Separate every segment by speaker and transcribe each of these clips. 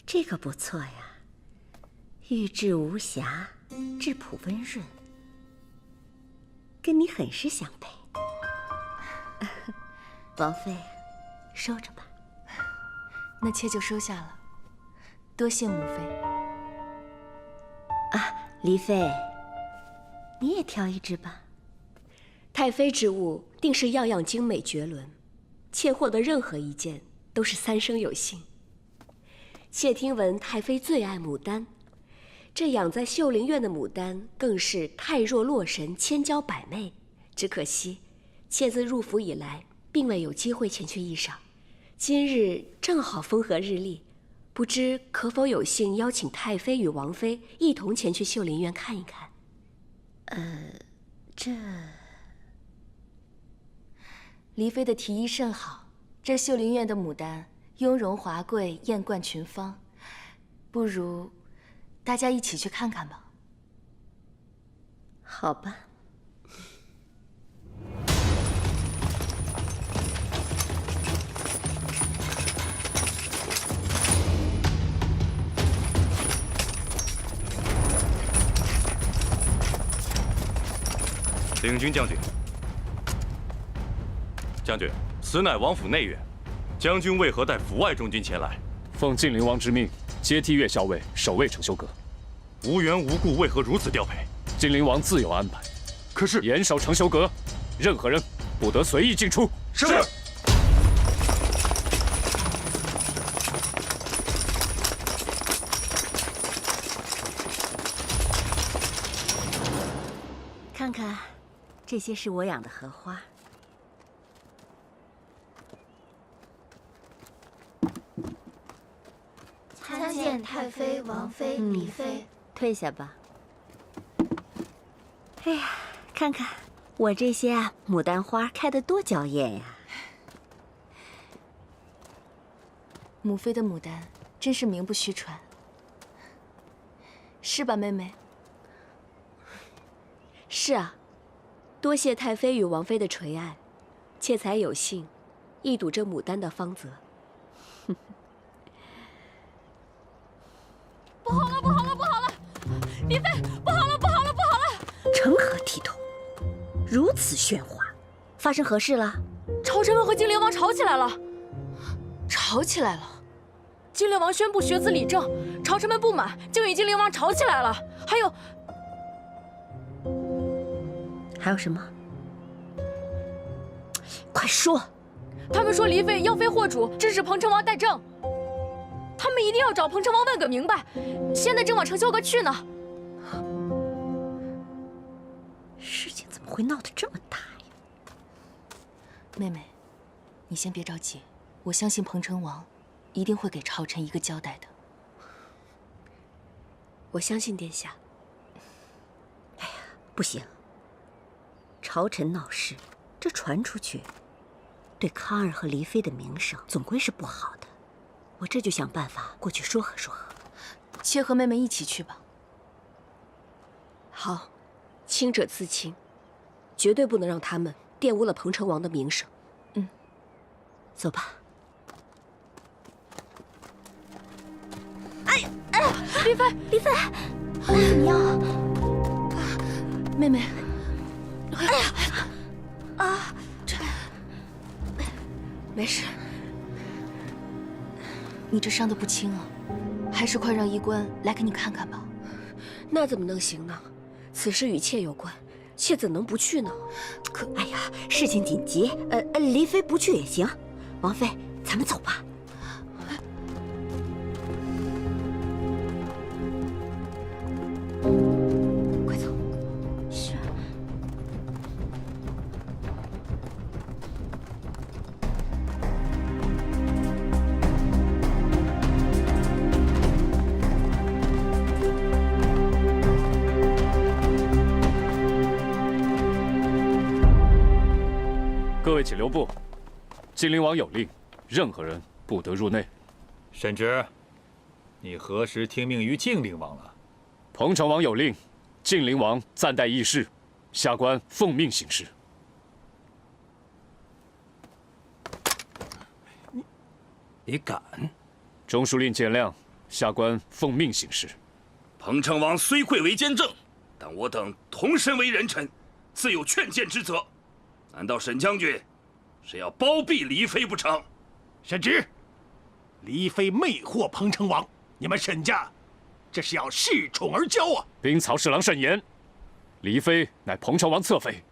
Speaker 1: 这个不错呀，玉质无瑕，质朴温润，跟你很是相配。王妃，收着吧。
Speaker 2: 那妾就收下了，多谢母妃。
Speaker 1: 啊，黎妃，你也挑一只吧。
Speaker 3: 太妃之物定是样样精美绝伦，妾获得任何一件都是三生有幸。妾听闻太妃最爱牡丹，这养在秀林院的牡丹更是太若洛神，千娇百媚。只可惜，妾自入府以来，并未有机会前去一赏。今日正好风和日丽，不知可否有幸邀请太妃与王妃一同前去秀林院看一看？
Speaker 1: 这
Speaker 2: 黎妃的提议甚好，这秀林院的牡丹雍容华贵，艳冠群芳，不如大家一起去看看吧。
Speaker 1: 好吧。
Speaker 4: 领军将军，将军，此乃王府内院，将军为何带府外中军前来？
Speaker 5: 奉晋灵王之命，接替岳校尉守卫承修阁。
Speaker 4: 无缘无故为何如此调配？
Speaker 5: 晋灵王自有安排。
Speaker 4: 可是
Speaker 5: 严守承修阁，任何人不得随意进出。
Speaker 4: 是。
Speaker 1: 看看，这些是我养的荷花。
Speaker 6: 参见太妃、王妃、黎妃。
Speaker 1: 退下吧。哎呀，看看我这些牡丹花开得多娇艳呀！
Speaker 2: 母妃的牡丹真是名不虚传，是吧，妹妹？
Speaker 3: 是啊，多谢太妃与王妃的垂爱，妾才有幸一睹这牡丹的芳泽。
Speaker 7: 不好了，不好了，不好了！黎妃，不好了，不好了，不好了！
Speaker 1: 成何体统？如此喧哗，发生何事了？
Speaker 7: 朝臣们和金陵王吵起来了。
Speaker 2: 吵起来了？
Speaker 7: 金陵王宣布学子理政，朝臣们不满，就与金陵王吵起来了。
Speaker 1: 还有什么？快说！
Speaker 7: 他们说黎妃妖非惑主，支持彭城王代政。他们一定要找彭城王问个明白，现在正往承修阁去呢。
Speaker 1: 事情怎么会闹得这么大呀？
Speaker 2: 妹妹，你先别着急，我相信彭城王一定会给朝臣一个交代的。
Speaker 3: 我相信殿下。
Speaker 1: 哎呀，不行！朝臣闹事，这传出去，对康儿和黎妃的名声总归是不好的。我这就想办法过去说和说和。
Speaker 2: 妾和妹妹一起去吧。
Speaker 3: 好，清者自清，绝对不能让他们玷污了彭城王的名声。
Speaker 1: 走吧。
Speaker 7: 黎妃，
Speaker 6: 黎妃，你怎么样？
Speaker 2: 妹妹。
Speaker 6: 哎呀！啊！
Speaker 3: 没事。
Speaker 2: 你这伤得不轻啊，还是快让医官来给你看看吧。
Speaker 3: 那怎么能行呢？此事与妾有关，妾怎能不去呢？
Speaker 1: 哎呀，事情紧急，黎妃不去也行。王妃，咱们走吧。快走。
Speaker 6: 是。
Speaker 5: 各位请留步。晋灵王有令，任何人不得入内。
Speaker 8: 沈直，你何时听命于晋灵王了？
Speaker 5: 彭城王有令，晋灵王暂代议事，下官奉命行事。
Speaker 8: 你敢？
Speaker 5: 中书令见谅，下官奉命行事。
Speaker 9: 彭城王虽贵为监正，但我等同身为人臣，自有劝谏之责。难道沈将军是要包庇黎妃不成？
Speaker 10: 沈直，黎妃魅惑彭城王，你们沈家这是要恃宠而骄啊！
Speaker 5: 兵曹侍郎慎言，黎妃乃彭城王侧妃，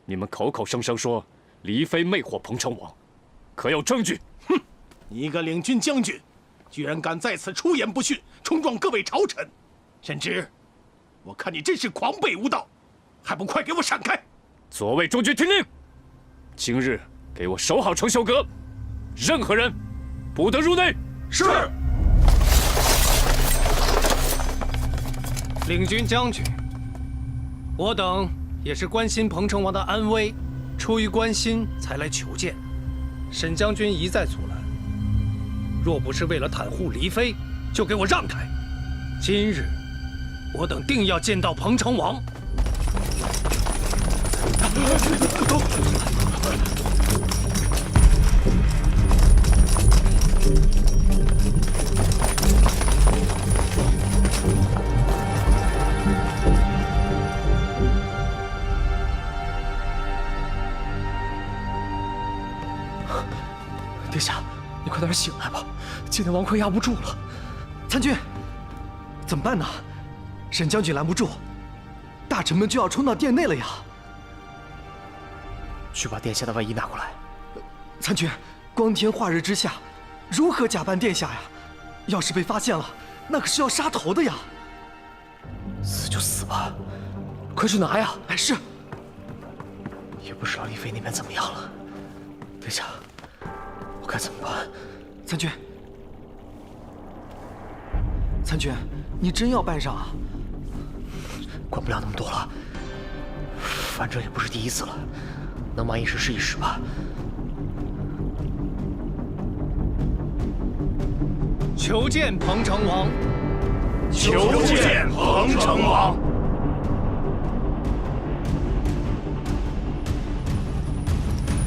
Speaker 5: 你们口口声声说黎妃魅惑彭城王，可有证据？
Speaker 10: 哼！你一个领军将军，居然敢在此出言不逊，冲撞各位朝臣！沈直，我看你真是狂悖无道，还不快给我闪开！
Speaker 5: 左卫中军听令，今日给我守好承修阁，任何人不得入内。
Speaker 10: 是。
Speaker 11: 领军将军，我等也是关心彭城王的安危，出于关心才来求见。沈将军一再阻拦，若不是为了袒护黎妃，就给我让开。今日我等定要见到彭城王。
Speaker 12: 殿下，你快点醒来吧，靖灵王快压不住了。参军，怎么办呢？沈将军拦不住，大臣们就要冲到殿内了呀！
Speaker 13: 去把殿下的外衣拿过来。
Speaker 12: 参军，光天化日之下，如何假扮殿下呀？要是被发现了，那可是要杀头的呀！
Speaker 13: 死就死吧，快去拿呀！
Speaker 12: 哎，是。
Speaker 13: 也不知道丽妃那边怎么样了。殿下，我该怎么办？
Speaker 12: 参军，参军，你真要扮上啊？
Speaker 13: 管不了那么多了，反正也不是第一次了，能忙一时是一时吧。
Speaker 11: 求见彭城王。
Speaker 9: 求见彭城王。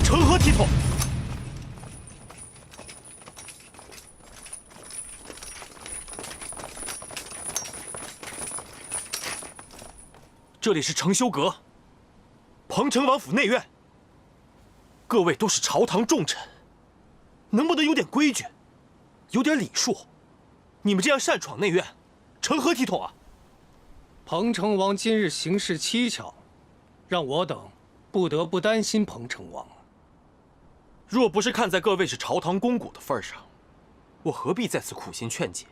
Speaker 10: 成何体统？
Speaker 14: 这里是承修阁，彭城王府内院。各位都是朝堂重臣，能不能有点规矩，有点礼数？你们这样擅闯内院，成何体统啊？
Speaker 11: 彭城王今日行事蹊跷，让我等不得不担心彭城王。
Speaker 14: 若不是看在各位是朝堂公骨的份上，我何必在此苦心劝解？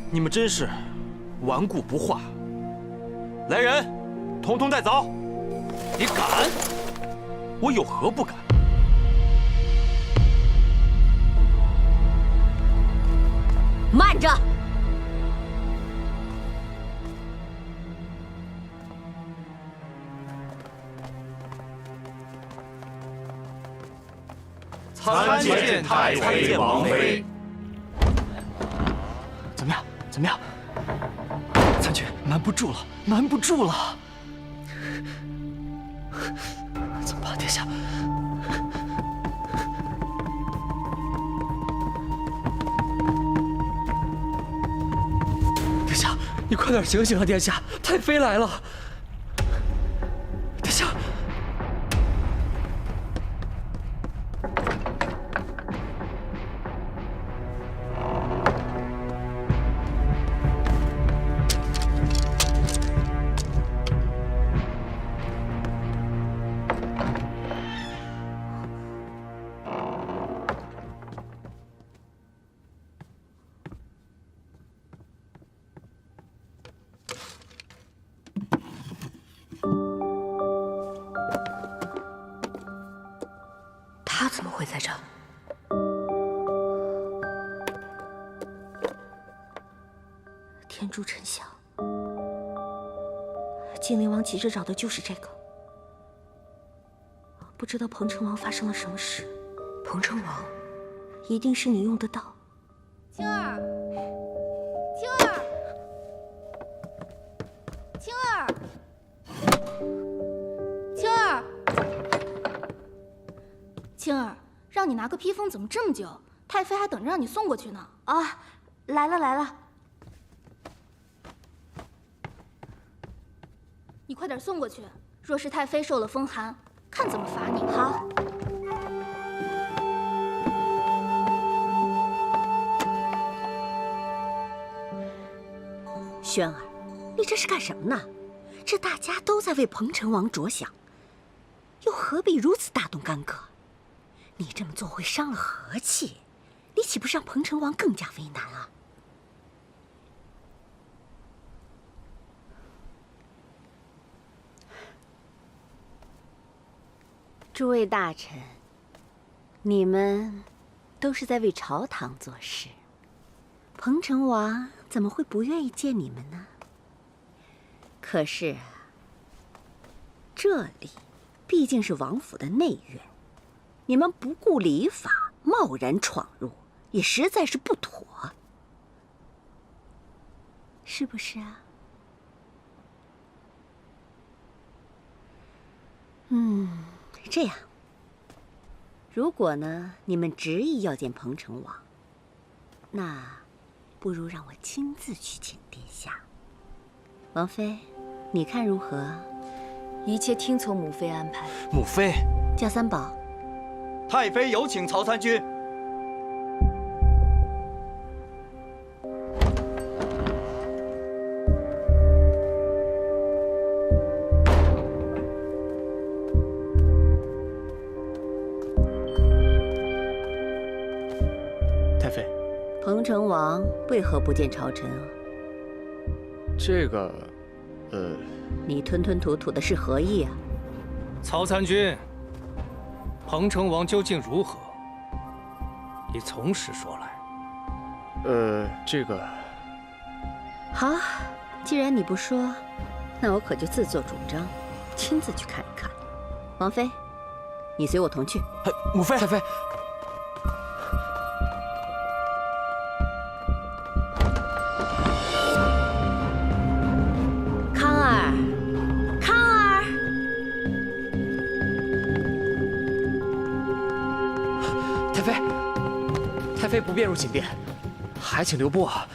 Speaker 14: 你们真是顽固不化！来人，统统带走！
Speaker 11: 你敢？
Speaker 14: 我有何不敢？
Speaker 1: 慢着！
Speaker 9: 参见太妃王妃。
Speaker 12: 怎么样？怎么样？参军，瞒不住了，瞒不住了！
Speaker 13: 怎么办，殿下？
Speaker 12: 殿下，你快点醒醒啊！殿下，太妃来了！殿下。
Speaker 3: 他怎么会在这儿？天诛丞相，靖灵王急着找的就是这个。不知道彭城王发生了什么事。彭城王，一定是你用的刀。
Speaker 6: 青儿，青儿，青儿，青儿。让你拿个披风怎么这么久？太妃还等着让你送过去呢。
Speaker 2: 啊，来了来了。
Speaker 6: 你快点送过去。若是太妃受了风寒，看怎么罚你。
Speaker 2: 好。
Speaker 1: 轩儿，你这是干什么呢？这大家都在为彭城王着想，又何必如此大动干戈？你这么做会伤了和气，你岂不是让彭城王更加为难啊？诸位大臣，你们都是在为朝堂做事，彭城王怎么会不愿意见你们呢？可是，这里毕竟是王府的内院，你们不顾礼法，贸然闯入，也实在是不妥，是不是啊？这样，如果呢，你们执意要见彭城王，那不如让我亲自去请殿下。王妃，你看如何？
Speaker 2: 一切听从母妃安排。
Speaker 14: 母妃，
Speaker 1: 叫三宝。
Speaker 15: 太妃有请曹参军。
Speaker 12: 太妃，
Speaker 1: 彭城王为何不见朝臣啊？
Speaker 12: 这个，
Speaker 1: 你吞吞吐吐的是何意啊？
Speaker 11: 曹参军，彭城王究竟如何？你从实说来。
Speaker 12: 这个……
Speaker 1: 好，既然你不说，那我可就自作主张，亲自去看一看。王妃，你随我同去。
Speaker 14: 母妃，
Speaker 12: 太妃。太妃不便入寝殿，还请留步啊！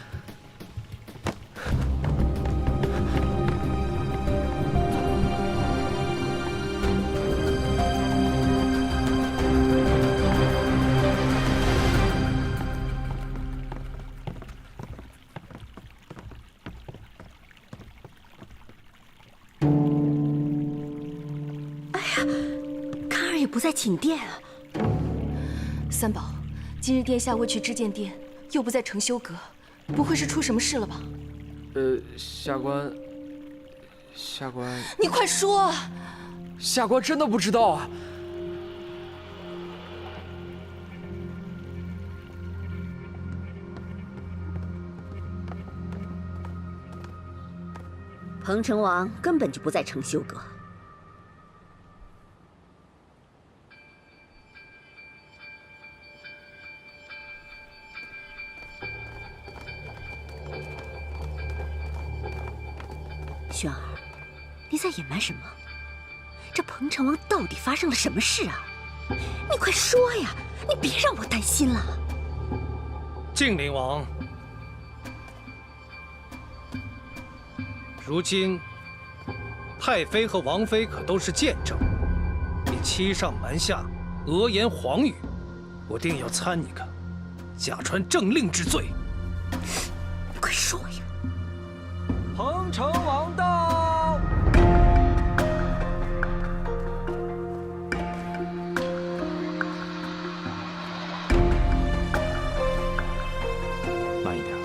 Speaker 1: 哎呀，康儿也不在寝殿啊！
Speaker 2: 三宝。今日殿下未去知见殿，又不在承修阁，不会是出什么事了吧？
Speaker 12: 下官，
Speaker 2: 你快说啊！
Speaker 12: 下官真的不知道啊。
Speaker 1: 彭城王根本就不在承修阁。轩儿，你在隐瞒什么？这彭城王到底发生了什么事啊？你快说呀！你别让我担心了。
Speaker 11: 靖灵王，如今太妃和王妃可都是见证，你欺上瞒下，讹言谎语，我定要参你个假传政令之罪。
Speaker 1: 你快说呀！
Speaker 15: 彭城王到！
Speaker 4: 慢一点。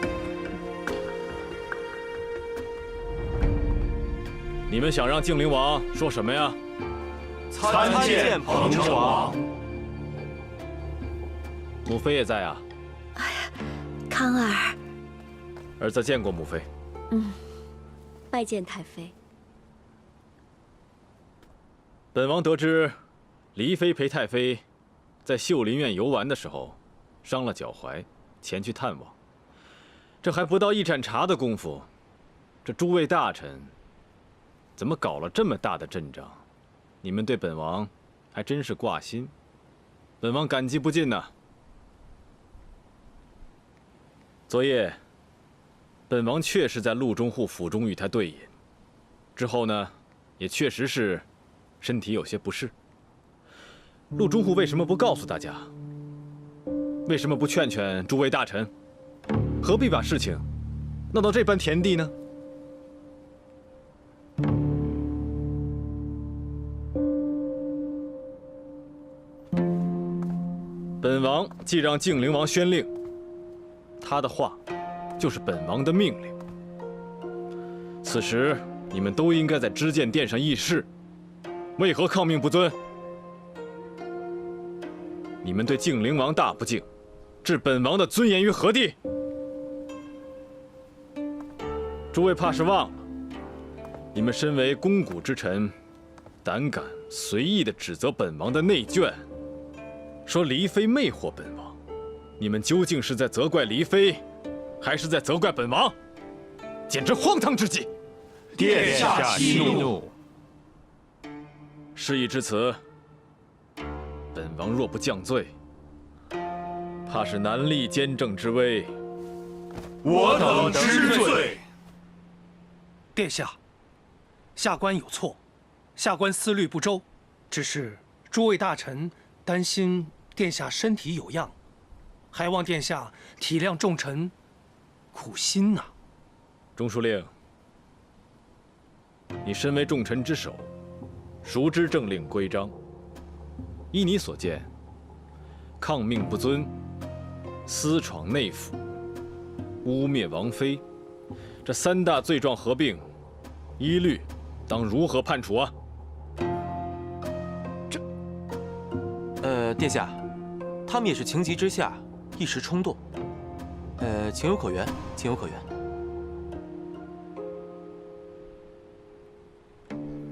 Speaker 4: 你们想让靖灵王说什么呀？
Speaker 15: 参见彭城王。
Speaker 4: 母妃也在啊。
Speaker 1: 哎呀，康儿，
Speaker 4: 儿子见过母妃。
Speaker 3: 拜见太妃。
Speaker 4: 本王得知，黎妃陪太妃在秀林院游玩的时候，伤了脚踝，前去探望。这还不到一盏茶的功夫，这诸位大臣怎么搞了这么大的阵仗？你们对本王还真是挂心。本王感激不尽呐。昨夜，本王确实在陆中护府中与他对饮，之后呢，也确实是身体有些不适。陆中护为什么不告诉大家？为什么不劝劝诸位大臣？何必把事情闹到这般田地呢？本王既让靖灵王宣令，他的话就是本王的命令。此时你们都应该在知见殿上议事，为何抗命不遵？你们对靖灵王大不敬，置本王的尊严于何地？诸位怕是忘了，你们身为肱骨之臣，胆敢随意地指责本王的内眷，说黎妃魅惑本王，你们究竟是在责怪黎妃，还是在责怪本王？简直荒唐之极！
Speaker 15: 殿下息怒。
Speaker 4: 事已至此，本王若不降罪，怕是难立监正之威。
Speaker 15: 我等知罪。
Speaker 11: 殿下，下官有错，下官思虑不周，只是诸位大臣担心殿下身体有恙，还望殿下体谅众臣苦心呐。
Speaker 4: 中书令，你身为重臣之首，熟知政令规章。依你所见，抗命不遵、私闯内府、污蔑王妃，这三大罪状合并，依律当如何判处啊？
Speaker 14: 殿下，他们也是情急之下，一时冲动，情有可原，情有可原。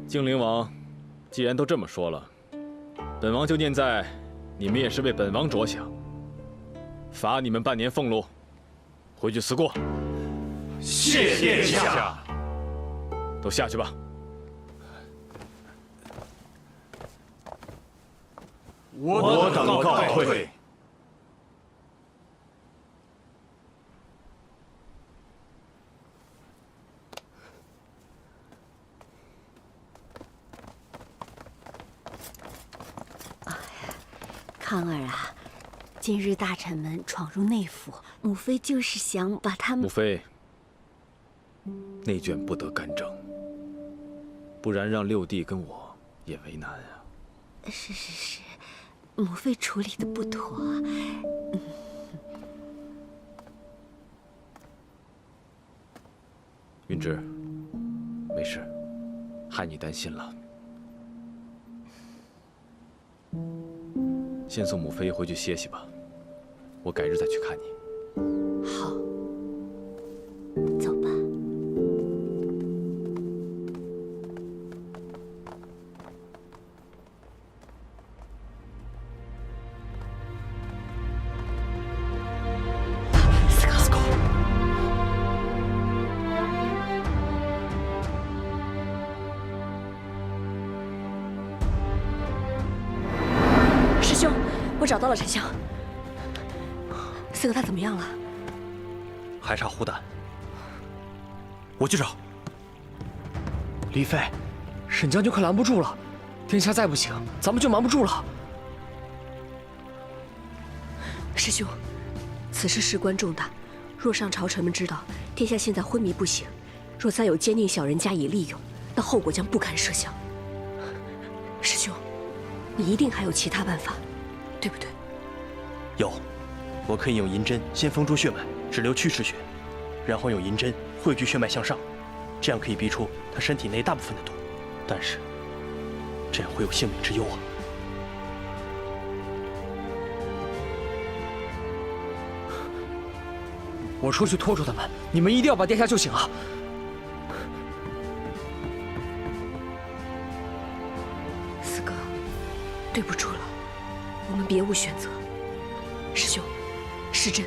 Speaker 4: 靖灵王，既然都这么说了，本王就念在你们也是为本王着想，罚你们半年俸禄，回去思过。
Speaker 15: 谢殿下。
Speaker 4: 都下去吧。
Speaker 15: 我等告退。
Speaker 1: 康儿啊，今日大臣们闯入内府，母妃就是想把他们……
Speaker 4: 母妃，内眷不得干政，不然让六弟跟我也为难啊。
Speaker 1: 是，母妃处理的不妥。
Speaker 4: 云芝，没事，害你担心了。先送母妃回去歇息吧，我改日再去看你。
Speaker 1: 好，走吧。
Speaker 3: 斯科，师兄，我找到了沉香。四哥他怎么样了？
Speaker 13: 还差虎胆。我去找。黎妃，沈将军快拦不住了，殿下再不行，咱们就瞒不住了。
Speaker 3: 师兄，此事事关重大，若让朝臣们知道殿下现在昏迷不醒，若再有奸佞小人加以利用，那后果将不堪设想。师兄，你一定还有其他办法，对不对？
Speaker 13: 有，我可以用银针先封住血脉，只留曲池血，然后用银针汇聚血脉向上，这样可以逼出他身体内大部分的毒。但是，这样会有性命之忧啊！我出去拖住他们，你们一定要把殿下救醒啊！
Speaker 3: 四哥，对不住了，我们别无选择。师兄，施针。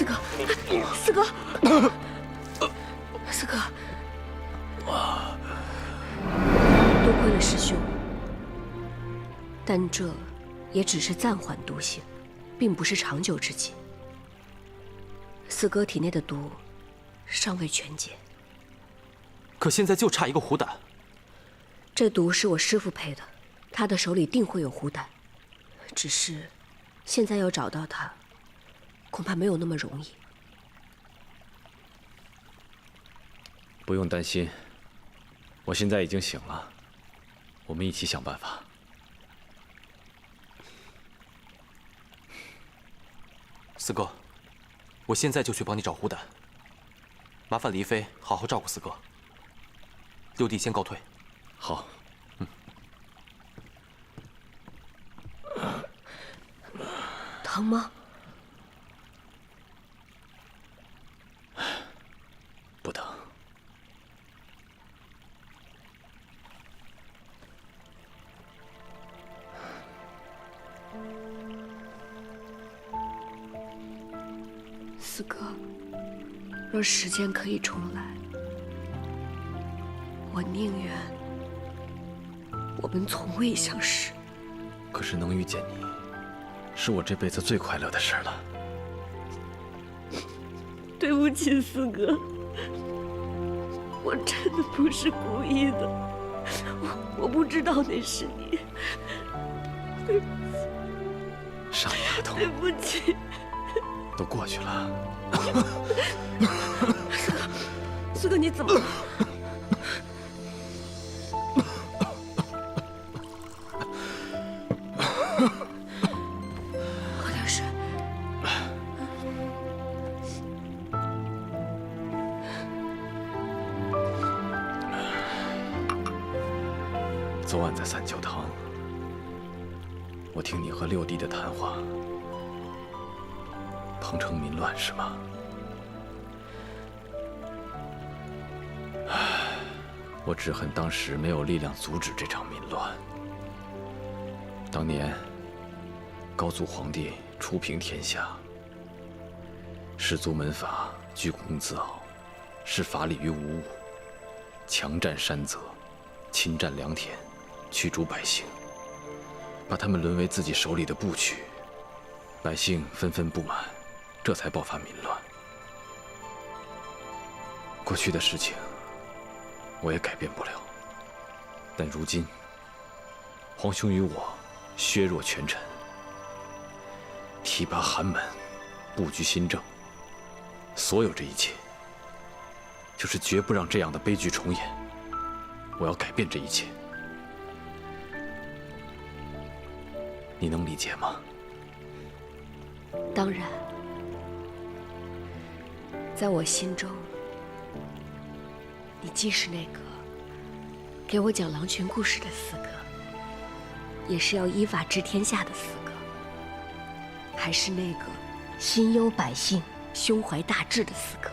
Speaker 3: 四哥，四哥，四哥，多亏了师兄，但这也只是暂缓毒性，并不是长久之计。四哥体内的毒尚未全解，
Speaker 14: 可现在就差一个虎胆。
Speaker 3: 这毒是我师父配的，他的手里定会有虎胆，只是现在要找到他，恐怕没有那么容易。
Speaker 4: 不用担心，我现在已经醒了，我们一起想办法。
Speaker 14: 四哥，我现在就去帮你找虎胆。麻烦黎飞好好照顾四哥。六弟先告退。
Speaker 4: 好。
Speaker 3: 疼吗？
Speaker 4: 不疼。
Speaker 3: 四哥，若时间可以重来，我宁愿我们从未相识。
Speaker 4: 可是能遇见你，是我这辈子最快乐的事了。
Speaker 3: 对不起，四哥，我真的不是故意的，我不知道那是你。对不起，
Speaker 4: 傻丫头，
Speaker 3: 对不起。
Speaker 4: 都过去了。
Speaker 3: 四哥，你怎么了？喝点水。
Speaker 4: 昨晚在三九堂，我听你和六弟的谈话。彭城民乱是吗？我只恨当时没有力量阻止这场民乱。当年高祖皇帝初平天下，士族门阀居功自傲，视法理于无物，强占山泽，侵占良田，驱逐百姓，把他们沦为自己手里的部曲，百姓纷纷不满。这才爆发民乱。过去的事情，我也改变不了。但如今，皇兄与我削弱权臣，提拔寒门，布局新政，所有这一切，就是绝不让这样的悲剧重演。我要改变这一切，你能理解吗？
Speaker 3: 当然。在我心中，你既是那个给我讲狼群故事的四哥，也是要依法治天下的四哥，还是那个心忧百姓、胸怀大志的四哥。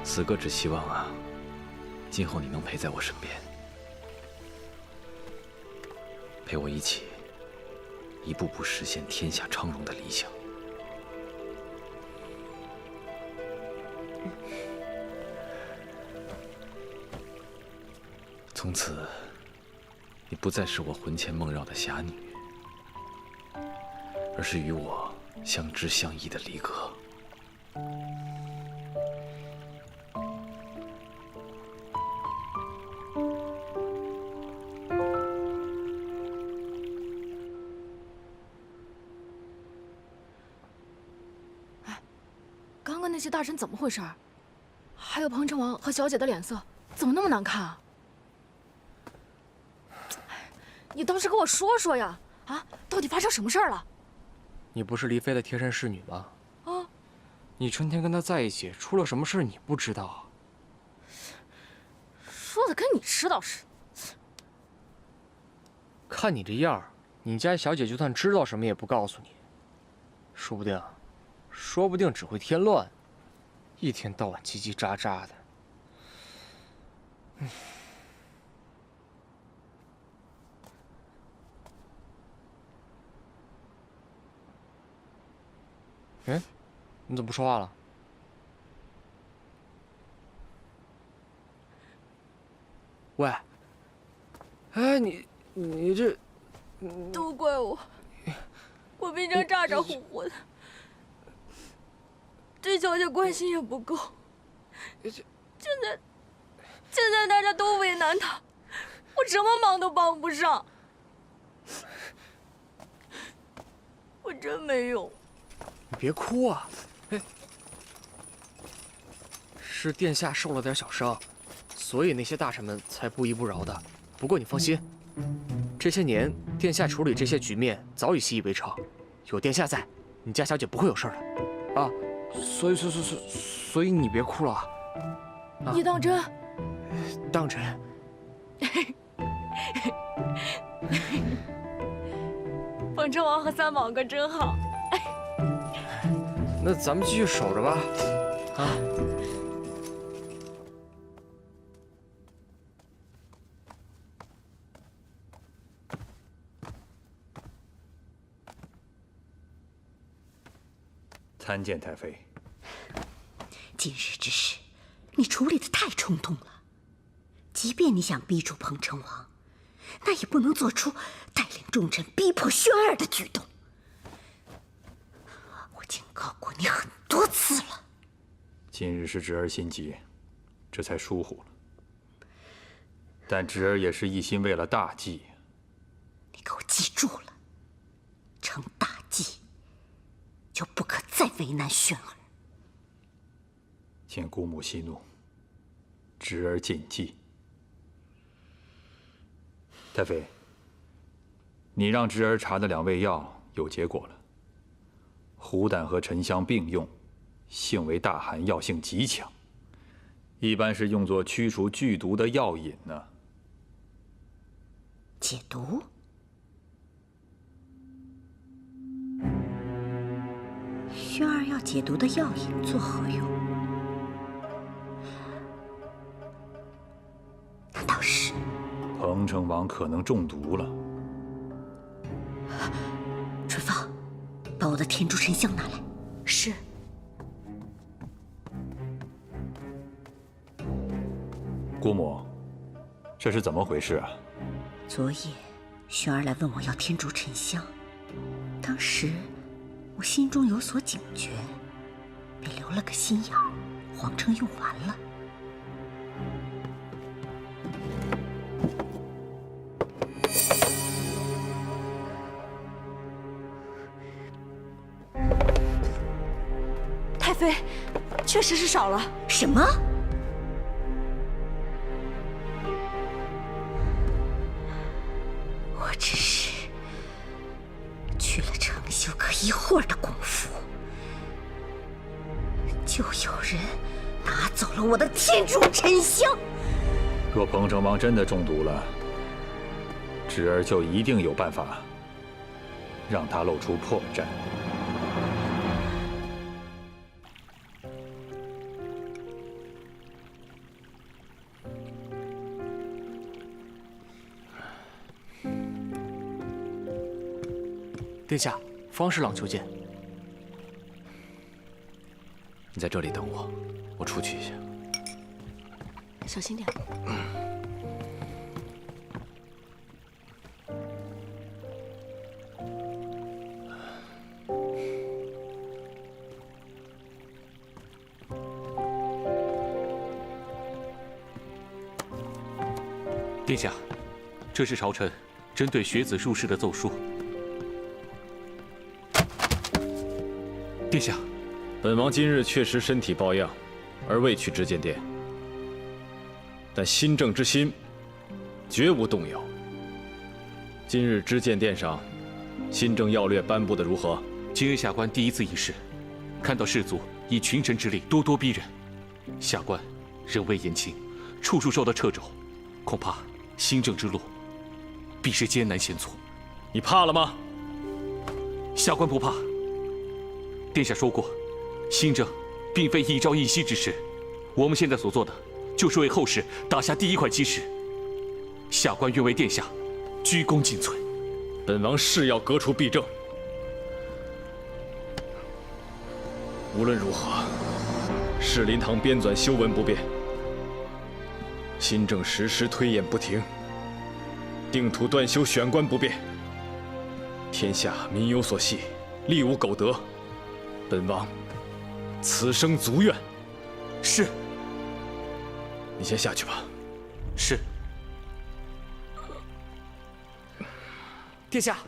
Speaker 4: 四哥只希望啊，今后你能陪在我身边，陪我一起。一步步实现天下昌荣的理想。从此，你不再是我魂牵梦绕的侠女，而是与我相知相依的离歌。
Speaker 7: 那些大臣怎么回事？还有彭城王和小姐的脸色怎么那么难看啊？你倒是跟我说说呀！啊，到底发生什么事儿了？
Speaker 12: 你不是黎飞的贴身侍女吗？
Speaker 7: 啊，
Speaker 12: 你成天跟他在一起，出了什么事你不知道？
Speaker 7: 说的跟你知道似的。
Speaker 12: 看你这样，你家小姐就算知道什么也不告诉你，说不定只会添乱。一天到晚叽叽喳喳的。
Speaker 16: 哎，你怎么不说话了？喂，哎，你这……
Speaker 7: 都怪我，我平常咋咋呼呼的，对乔乔关心也不够。现在大家都为难他，我什么忙都帮不上，我真没用。
Speaker 16: 你别哭啊！哎，是殿下受了点小伤，所以那些大臣们才不依不饶的。不过你放心，这些年殿下处理这些局面早已习以为常，有殿下在，你家小姐不会有事的。啊，所以你别哭了。啊、
Speaker 7: 你当真？
Speaker 16: 当真。
Speaker 7: 捧城王和三宝哥真好。
Speaker 16: 那咱们继续守着吧，啊！
Speaker 8: 参见太妃。
Speaker 1: 今日之事，你处理的太冲动了。即便你想逼住彭城王，那也不能做出带领众臣逼迫轩儿的举动。我警告过你很多次了。
Speaker 8: 今日是侄儿心急，这才疏忽了。但侄儿也是一心为了大计。
Speaker 1: 你给我记住了，成大计，就不可再为难轩儿。
Speaker 8: 请姑母息怒，侄儿谨记。太妃，你让侄儿查的2味药有结果了。虎胆和沉香并用，性为大寒，药性极强，一般是用作驱除剧毒的药引呢。
Speaker 1: 解毒？轩儿要解毒的药引作何用？难道是
Speaker 8: 彭城王可能中毒了？
Speaker 1: 春芳，把我的天竺沉香拿来。
Speaker 2: 是。
Speaker 8: 姑母，这是怎么回事啊？
Speaker 1: 昨夜，轩儿来问我要天竺沉香，当时我心中有所警觉，便留了个心眼儿，谎称用完了。
Speaker 2: 太妃，确实是少了。
Speaker 1: 什么？我只是去了程修阁一会儿的功夫，就有人拿走了我的天竺沉香。
Speaker 8: 若彭城王真的中毒了，侄儿就一定有办法让他露出破绽。
Speaker 16: 殿下，方侍郎求见。
Speaker 4: 你在这里等我，我出去一下。
Speaker 2: 小心点。
Speaker 5: 殿下，这是朝臣针对学子入室的奏书。殿下，
Speaker 4: 本王今日确实身体抱恙，而未去知见殿，但新政之心，绝无动摇。今日知见殿上，新政要略颁布的如何？
Speaker 5: 今日下官第一次议事，看到士卒以群臣之力咄咄逼人，下官人微言轻，处处受到掣肘，恐怕新政之路必是艰难险阻。
Speaker 4: 你怕了吗？
Speaker 5: 下官不怕。殿下说过，新政并非一朝一夕之事，我们现在所做的，就是为后世打下第一块基石。下官愿为殿下鞠躬尽瘁。
Speaker 4: 本王誓要革除弊政。无论如何，士林堂编纂修文不变，新政实施推演不停，定土断修选官不变。天下民有所系，利无苟得。本王此生足愿。
Speaker 5: 是。
Speaker 4: 你先下去吧。
Speaker 5: 是。
Speaker 16: 殿下，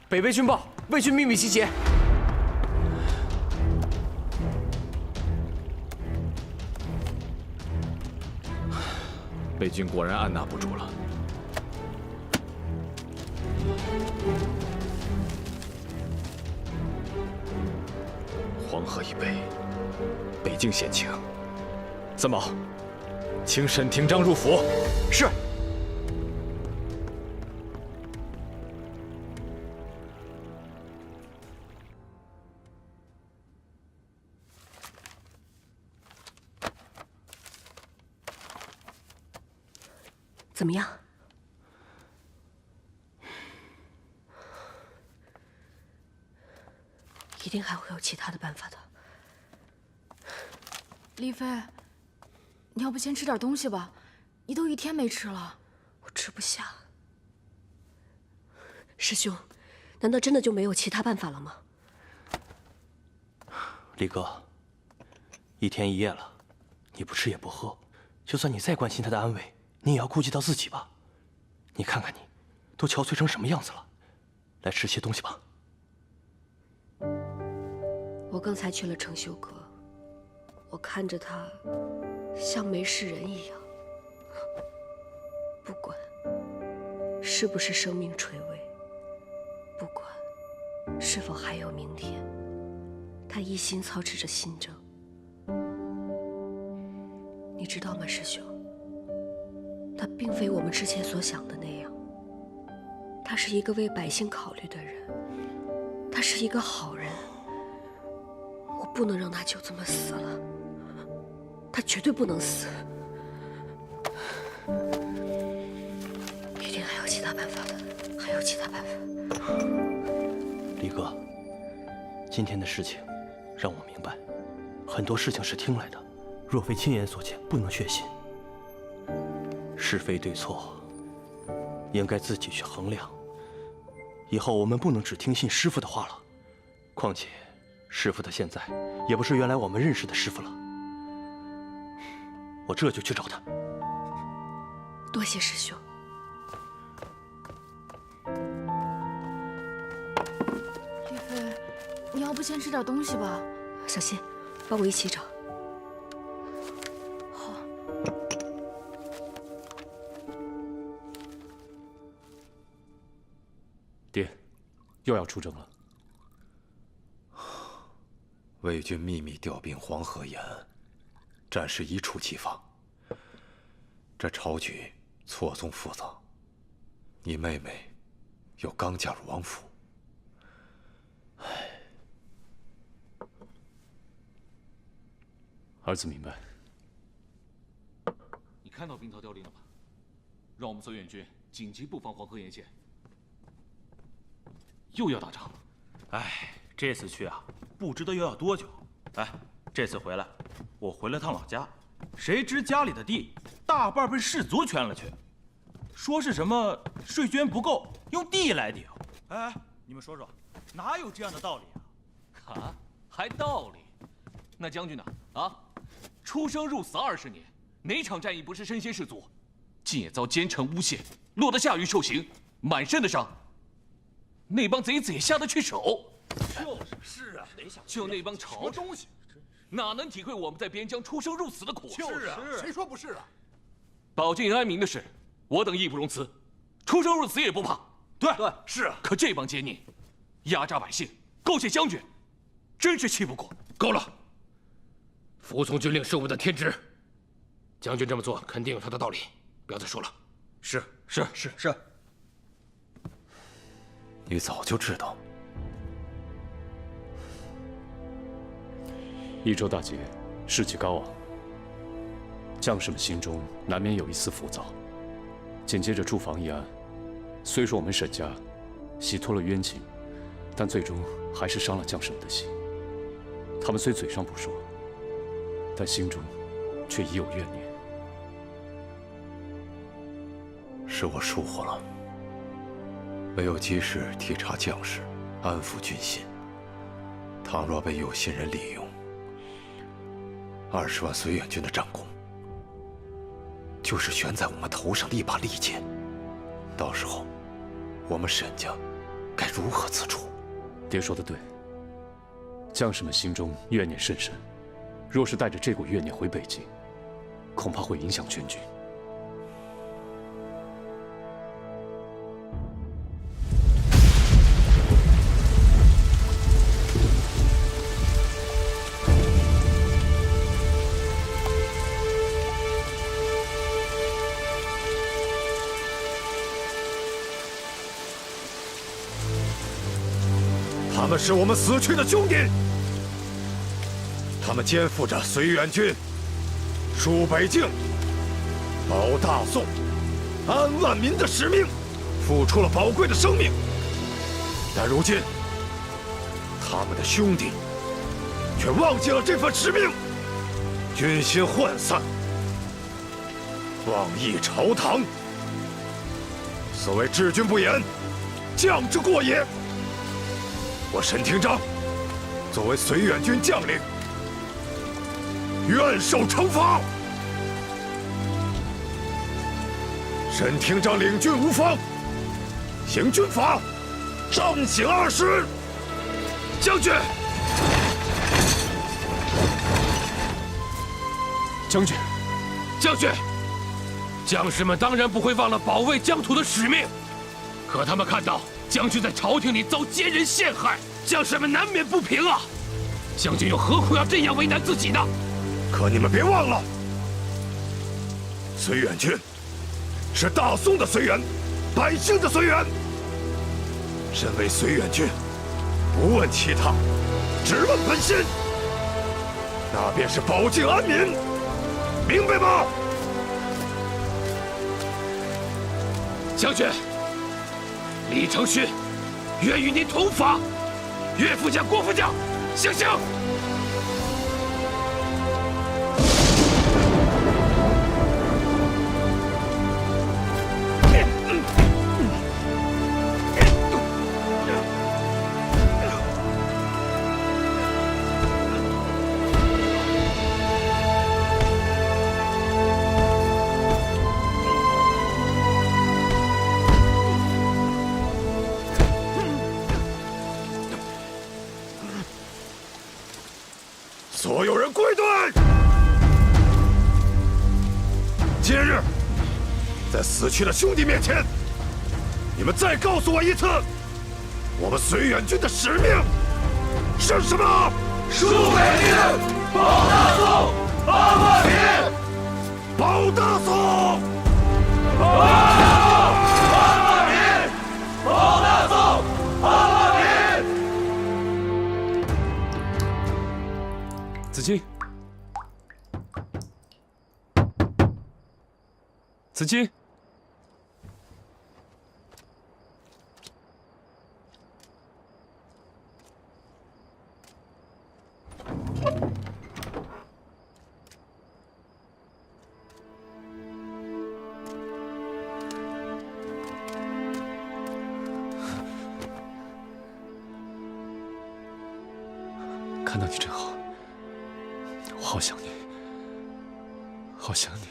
Speaker 16: 北魏军报，魏军秘密集结。
Speaker 4: 魏军果然按捺不住了。黄河以北，北境险情。三宝，请沈廷章入府。
Speaker 16: 是。
Speaker 3: 怎么样？一定还会有其他的办法的。
Speaker 7: 丽妃，你要不先吃点东西吧？你都1天没吃了。
Speaker 3: 我吃不下。师兄，难道真的就没有其他办法了吗？
Speaker 13: 李哥，1天1夜了，你不吃也不喝，就算你再关心他的安危，你也要顾及到自己吧。你看看你，都憔悴成什么样子了，来吃些东西吧。
Speaker 3: 我刚才去了承修阁，我看着他像没事人一样。不管是不是生命垂危，不管是否还有明天，他一心操持着新政。你知道吗，师兄？他并非我们之前所想的那样。他是一个为百姓考虑的人，他是一个好人。我不能让他就这么死了，他绝对不能死。一定还有其他办法的，还有其他办法。
Speaker 13: 李哥，今天的事情让我明白，很多事情是听来的，若非亲眼所见，不能确信。是非对错，应该自己去衡量。以后我们不能只听信师傅的话了。况且，师傅他现在也不是原来我们认识的师傅了。我这就去找他。
Speaker 3: 多谢师兄。
Speaker 7: 丽妃，你要不先吃点东西吧？
Speaker 3: 小心，帮我一起找。
Speaker 7: 好。
Speaker 5: 爹，又要出征了。
Speaker 15: 魏军秘密调兵黄河沿岸，战事一触即发。这朝局错综复杂，你妹妹又刚嫁入王府，
Speaker 5: 儿子明白。你看到兵曹调令了吗？让我们孙远军紧急布防黄河沿线。又要打仗了。
Speaker 14: 哎，这次去啊，不知道又要多久。哎，这次回来，我回了趟老家，谁知家里的地大半被士族圈了去，说是什么税捐不够，用地来顶。哎，你们说说，哪有这样的道理啊？
Speaker 5: 啊，还道理？那将军呢？啊，出生入死20年，哪场战役不是身先士卒？竟也遭奸臣诬陷，落得下狱受刑，满身的伤。那帮贼子也下得去手。
Speaker 14: 是啊，
Speaker 5: 就那帮朝臣，哪能体会我们在边疆出生入死的苦？
Speaker 14: 就是啊，
Speaker 10: 谁说不是啊？
Speaker 5: 保境安民的事，我等义不容辞，出生入死也不怕。
Speaker 14: 对，是啊。
Speaker 5: 可这帮奸佞，压榨百姓，勾结将军，真是气不过。
Speaker 11: 够了！服从军令是我们的天职，将军这么做肯定有他的道理，不要再说了。
Speaker 14: 是。
Speaker 15: 你早就知道。
Speaker 5: 益州大捷，士气高昂，将士们心中难免有一丝浮躁。紧接着驻防一案，虽说我们沈家洗脱了冤情，但最终还是伤了将士们的心。他们虽嘴上不说，但心中却已有怨念。
Speaker 15: 是我疏忽了，没有及时体察将士，安抚军心。倘若被有心人利用，20万绥远军的战功，就是悬在我们头上的一把利剑。到时候，我们沈家该如何自处？
Speaker 5: 爹说的对，将士们心中怨念甚深，若是带着这股怨念回北京，恐怕会影响全军。
Speaker 15: 他们是我们死去的兄弟，他们肩负着绥远军戍北境、保大宋、安万民的使命，付出了宝贵的生命。但如今，他们的兄弟却忘记了这份使命，军心涣散，妄议朝堂。所谓治军不严，将之过也。我沈廷章作为绥远军将领，愿受惩罚。沈廷章领军无方，行军法，杖刑20。将军，
Speaker 5: 将军，
Speaker 14: 将军，将士们当然不会忘了保卫疆土的使命，可他们看到将军在朝廷里遭奸人陷害，将士们难免不平啊！将军又何苦要这样为难自己呢？
Speaker 15: 可你们别忘了，绥远军是大宋的绥远，百姓的绥远。身为绥远军，不问其他，只问本心，那便是保境安民，明白吗？
Speaker 14: 将军，李承勋愿与您同法。岳副将、郭副将，醒醒！
Speaker 15: 所有人归队！今日，在死去的兄弟面前，你们再告诉我一次，我们绥远军的使命是什么？
Speaker 17: 戍北境，保大宋，安万民。
Speaker 15: 保大宋！
Speaker 17: 保大宋，安万民！保大宋，安万民！
Speaker 5: 子金，子金，看到你真好。我好想你，好想你。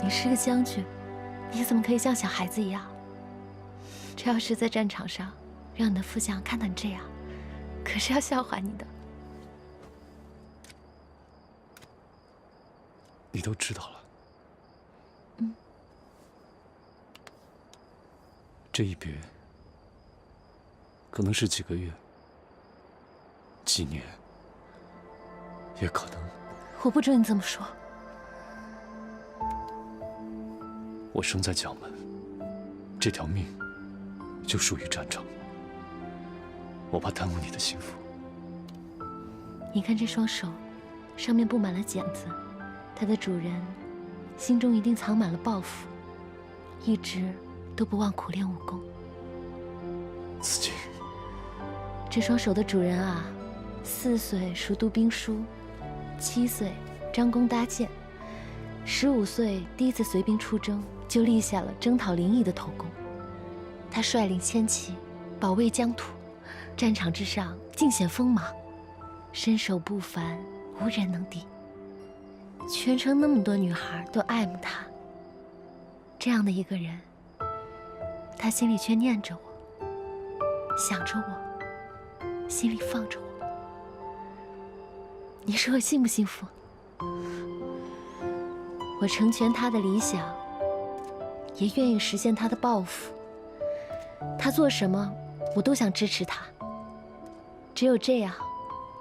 Speaker 2: 你是个将军，你怎么可以像小孩子一样？这要是在战场上，让你的副将看到你这样，可是要笑话你的。
Speaker 5: 你都知道了。
Speaker 2: 嗯。
Speaker 5: 这一别，可能是几个月、几年。也可能，
Speaker 2: 我不准你这么说。
Speaker 5: 我生在蒋门，这条命就属于战场。我怕耽误你的幸福。
Speaker 2: 你看这双手，上面布满了茧子，它的主人心中一定藏满了抱负，一直都不忘苦练武功。
Speaker 5: 子金，
Speaker 2: 这双手的主人啊，4岁熟读兵书，7岁张弓搭箭，15岁第一次随兵出征，就立下了征讨临沂的头功。他率领千骑保卫疆土，战场之上尽显锋芒，身手不凡，无人能敌。全城那么多女孩都爱慕他，这样的一个人，他心里却念着我，想着我，心里放着我。你说我幸不幸福？我成全他的理想，也愿意实现他的抱负。他做什么，我都想支持他。只有这样，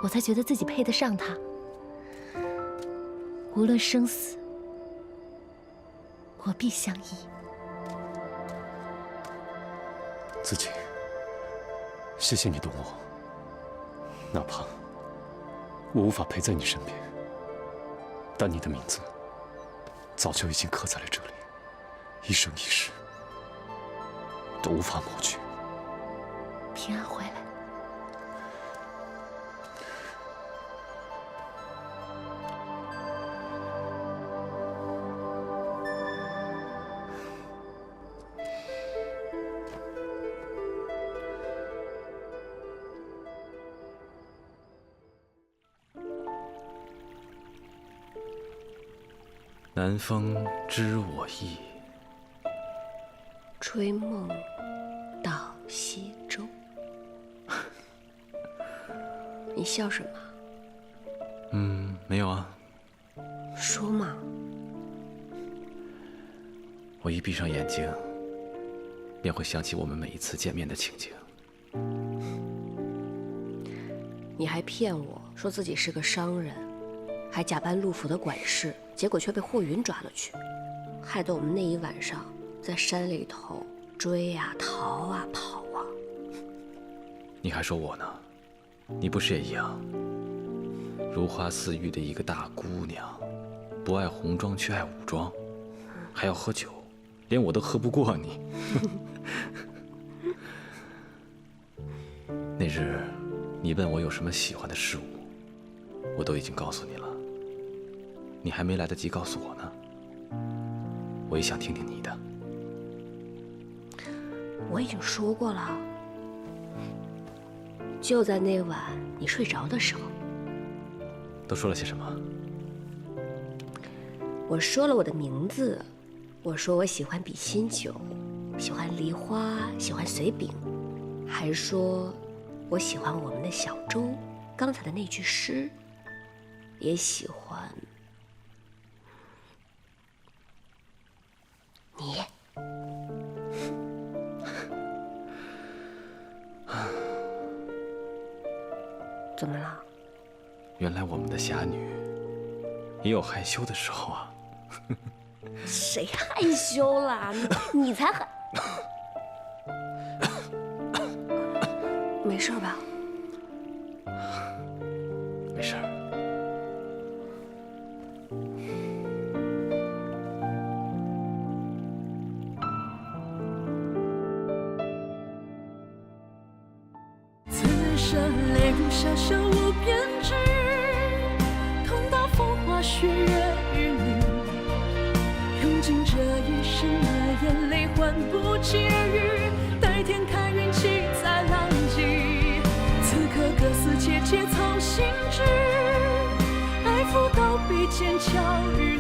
Speaker 2: 我才觉得自己配得上他。无论生死，我必相依。
Speaker 14: 自己，谢谢你懂我，哪怕我无法陪在你身边，但你的名字早就已经刻在了这里，一生一世都无法抹去。
Speaker 2: 平安回来。
Speaker 4: 南风知我意，
Speaker 3: 吹梦到西洲。你笑什么？
Speaker 4: 没有啊。
Speaker 3: 说嘛。
Speaker 4: 我一闭上眼睛，便会想起我们每一次见面的情景。
Speaker 3: 你还骗我说自己是个商人，还假扮陆府的管事，结果却被霍云抓了去，害得我们那一晚上在山里头追啊、逃啊、跑啊。
Speaker 4: 你还说我呢？你不是也一样？如花似玉的一个大姑娘，不爱红妆却爱武装，还要喝酒，连我都喝不过你。那日，你问我有什么喜欢的事物，我都已经告诉你了。你还没来得及告诉我呢，我也想听听你的。
Speaker 3: 我已经说过了，就在那晚你睡着的时候。
Speaker 4: 都说了些什么？
Speaker 3: 我说了我的名字，我说我喜欢比心酒，喜欢梨花，喜欢随饼，还说我喜欢我们的小舟，刚才的那句诗，也喜欢你。怎么了？
Speaker 4: 原来我们的侠女也有害羞的时候啊！
Speaker 3: 谁害羞啦？你才害……没事吧？
Speaker 4: 没事。
Speaker 18: 此生泪如小小无边织，痛到风花雪月与你，用尽这一生的眼泪换不起耳语，待天看云起再浪迹。此刻各司切切操心志，爱抚到笔尖巧语。